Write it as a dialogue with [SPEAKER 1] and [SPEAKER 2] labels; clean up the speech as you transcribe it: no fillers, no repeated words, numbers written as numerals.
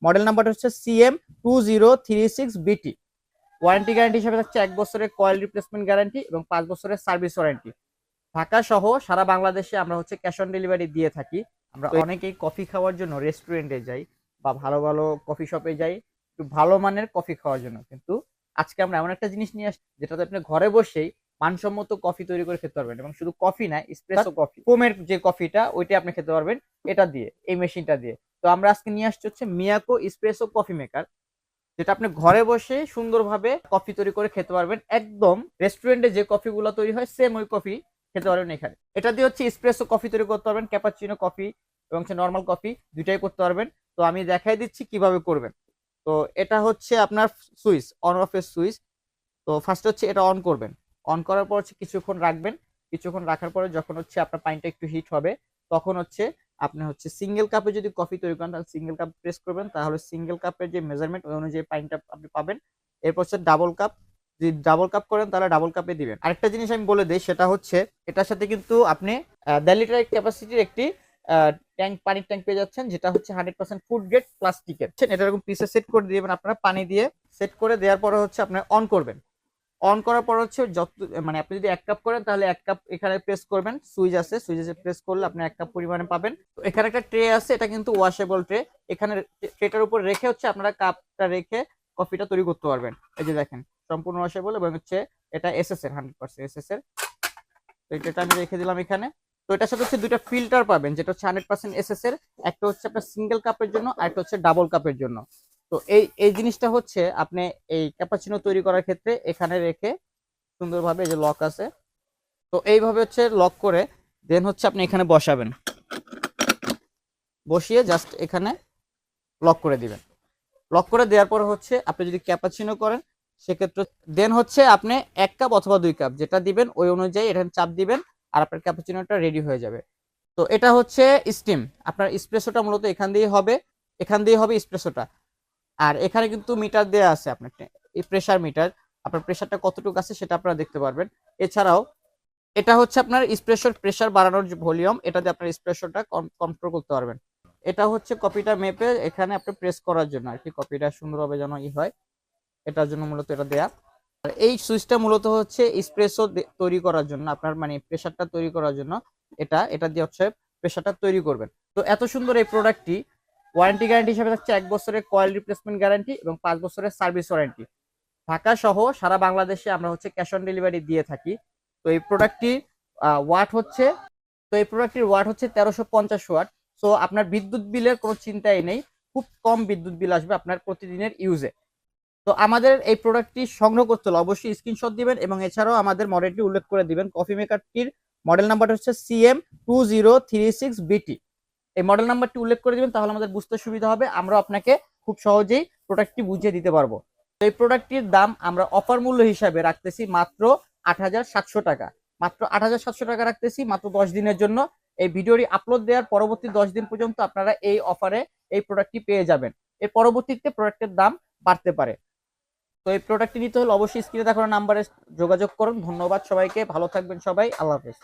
[SPEAKER 1] Model নাম্বারটা হচ্ছে CM2036BT। Warranty guarantee হিসেবে থাকছে 1 বছরের কয়েল রিপ্লেসমেন্ট গ্যারান্টি এবং 5 বছরের সার্ভিস ওয়ারেন্টি। ঢাকা সহ সারা বাংলাদেশে আমরা হচ্ছে ক্যাশ অন ডেলিভারি দিয়ে থাকি। আমরা অনেকেই কফি খাওয়ার জন্য রেস্টুরেন্টে যাই বা ভালো ভালো কফি শপে যাই একটু ভালো মানের কফি খাওয়ার জন্য, কিন্তু আজকে আমরা এমন একটা জিনিস নিয়ে আসছি যেটাতে আপনি ঘরে বসেই মানসম্মত কফি তৈরি করে খেতে পারবেন, এবং শুধু কফি না, এসপ্রেসো কফি, ফোমের যে কফিটা ওইটা আপনি খেতে পারবেন এটা দিয়ে, এই মেশিনটা দিয়ে। তো আমরা আজকে নিয়ে আসছি হচ্ছে মিয়াকো এসপ্রেসো কফি মেকার, যেটা আপনি ঘরে বসে সুন্দরভাবে কফি তৈরি করে খেতে পারবেন। একদম রেস্টুরেন্টে যে কফিগুলো তৈরি হয় সেম ওই কফি খেতে পারবেন এখানে। এটা দিয়ে হচ্ছে এসপ্রেসো কফি তৈরি করতে পারবেন, ক্যাপাচিনো কফি এবং নর্মাল কফি দুইটাই করতে পারবেন। তো আমি দেখাই দিচ্ছি কিভাবে করবেন। তো এটা হচ্ছে আপনার সুইচ, অন অফ এর সুইচ। তো ফার্স্ট হচ্ছে এটা অন করবেন। অন করার পর হচ্ছে কিছুক্ষণ রাখবেন। কিছুক্ষণ রাখার পরে যখন হচ্ছে আপনার পানিটা একটু হিট হবে, তখন হচ্ছে আপনি হচ্ছে সিঙ্গেল কাপে যদি কফি তৈরি করেন তাহলে সিঙ্গেল কাপ প্রেস করবেন, তাহলে সিঙ্গেল কাপের যে মেজারমেন্ট ওই অনুযায়ী পানিটা আপনি পাবেন। এরপর হচ্ছে ডাবল কাপ, যদি ডাবল কাপ করেন তাহলে ডাবল কাপে দিবেন। আরেকটা জিনিস আমি বলে দিই, সেটা হচ্ছে এটার সাথে কিন্তু আপনি 1.5 লিটার ক্যাপাসিটির একটি ট্যাঙ্ক, পানির ট্যাঙ্ক পেয়ে যাচ্ছেন, যেটা হচ্ছে 100% ফুড গ্রেড প্লাস্টিকের। এটা এরকম পিসে সেট করে দিবেন আপনারা পানি দিয়ে। সেট করে দেওয়ার পরে হচ্ছে আপনি অন করবেন। অন করার পর হচ্ছে যত মানে আপনি যদি 1 কাপ করেন তাহলে 1 কাপ এখানে প্রেস করবেন, সুইচ আছে, সুইচে প্রেস করলে আপনি 1 কাপ পরিমাণে পাবেন। তো এখানে একটা ট্রে আছে, এটা কিন্তু ওয়াশেবল ট্রে। এখানে ট্রেটার উপর রেখে হচ্ছে আপনারা কাপটা রেখে কফিটা তৈরি করতে পারবেন। এই যে দেখেন সম্পূর্ণ ওয়াশেবল, এবং হচ্ছে এটা এসএস এর 100% এসএস এর। তো এটা আমি রেখে দিলাম এখানে। তো এটার সাথে হচ্ছে দুইটা ফিল্টার পাবেন, যেটা হচ্ছে 100% এসএস এর। একটা হচ্ছে আপনার সিঙ্গেল কাপের জন্য, আর একটা হচ্ছে ডাবল কাপের জন্য। তো এই এই জিনিসটা হচ্ছে আপনি এই ক্যাপাচিনো তৈরি করার ক্ষেত্রে এখানে রেখে সুন্দরভাবে, এই যে লক আছে, তো এইভাবে হচ্ছে লক করে দেন হচ্ছে আপনি এখানে বসাবেন। বসিয়ে জাস্ট এখানে লক করে দিবেন। লক করে দেওয়ার পর হচ্ছে আপনি যদি ক্যাপাচিনো করেন সেক্ষেত্রে দেন হচ্ছে আপনি 1 কাপ অথবা 2 কাপ যেটা দিবেন ওই অনুযায়ী এখানে চাপ দিবেন, আর আপনার ক্যাপাচিনোটা রেডি হয়ে যাবে। তো এটা হচ্ছে স্টিম। আপনার এসপ্রেসোটা মূলত এখান দিয়ে হবে, এখান দিয়ে হবে এসপ্রেসোটা। আর এখানে কিন্তু মিটার দেওয়া আছে আপনার, এই প্রেসার মিটার, আপনার প্রেসারটা কতটুকু আছে সেটা আপনারা দেখতে পারবেন। এছাড়াও এটা হচ্ছে আপনার এসপ্রেসোর প্রেসার বাড়ানোর যে ভলিউম, এটা দিয়ে আপনার এসপ্রেসোটা কন্ট্রোল করতে পারবেন। এটা হচ্ছে কপিটা মেপে এখানে আপনি প্রেস করার জন্য আর কি, কপিটা সুন্দরভাবে যেন হয় এটার জন্য মূলত এটা দেয়া। আর এই সুইচটা মূলত হচ্ছে এসপ্রেসো তৈরি করার জন্য, আপনার মানে প্রেসারটা তৈরি করার জন্য এটা দিয়ে হচ্ছে প্রেসারটা তৈরি করবেন। তো এত সুন্দর এই প্রোডাক্টটি ওয়ারেন্টি গ্যারান্টি হিসেবে থাকছে 1 বছরের কয়েল রিপ্লেসমেন্ট গ্যারান্টি এবং 5 বছরের সার্ভিস ওয়ারেন্টি। ঢাকা সহ সারা বাংলাদেশে আমরা হচ্ছে ক্যাশ অন ডেলিভারি দিয়ে থাকি। তো এই প্রোডাক্টটি ওয়াট হচ্ছে তো এই প্রোডাক্টটির ওয়াট হচ্ছে 1350 ওয়াট। সো আপনার বিদ্যুৎ বিলের কোনো চিন্তাই নেই, খুব কম বিদ্যুৎ বিল আসবে আপনার প্রতিদিনের ইউজে। তো আমাদের এই প্রোডাক্টটি সংগ্রহ করতে হলে অবশ্যই স্ক্রিনশট দিবেন, এবং এছাড়াও আমাদের মডেলটি উল্লেখ করে দিবেন। কফি মেকারটির মডেল নাম্বারটা হচ্ছে CM2036BT। এই মডেল নাম্বারটি উল্লেখ করে দিবেন, তাহলে আমাদের বুঝতে সুবিধা হবে, আমরা আপনাকে খুব সহজেই প্রোডাক্টটি বুঝিয়ে দিতে পারবো। তো এই প্রোডাক্টটির দাম আমরা অফার মূল্য হিসাবে রাখতেছি মাত্র 8700 টাকা। মাত্র 8700 টাকা রাখতেছি মাত্র 10 দিনের জন্য। এই ভিডিওটি আপলোড দেওয়ার পরবর্তী 10 দিন পর্যন্ত আপনারা এই অফারে এই প্রোডাক্টটি পেয়ে যাবেন। এর পরবর্তীতে প্রোডাক্টের দাম বাড়তে পারে। তো এই প্রোডাক্টটি নিতে হলে অবশ্যই স্ক্রিনে দেখানো নাম্বারে যোগাযোগ করুন। ধন্যবাদ সবাইকে, ভালো থাকবেন সবাই, আল্লাহ হাফেজ।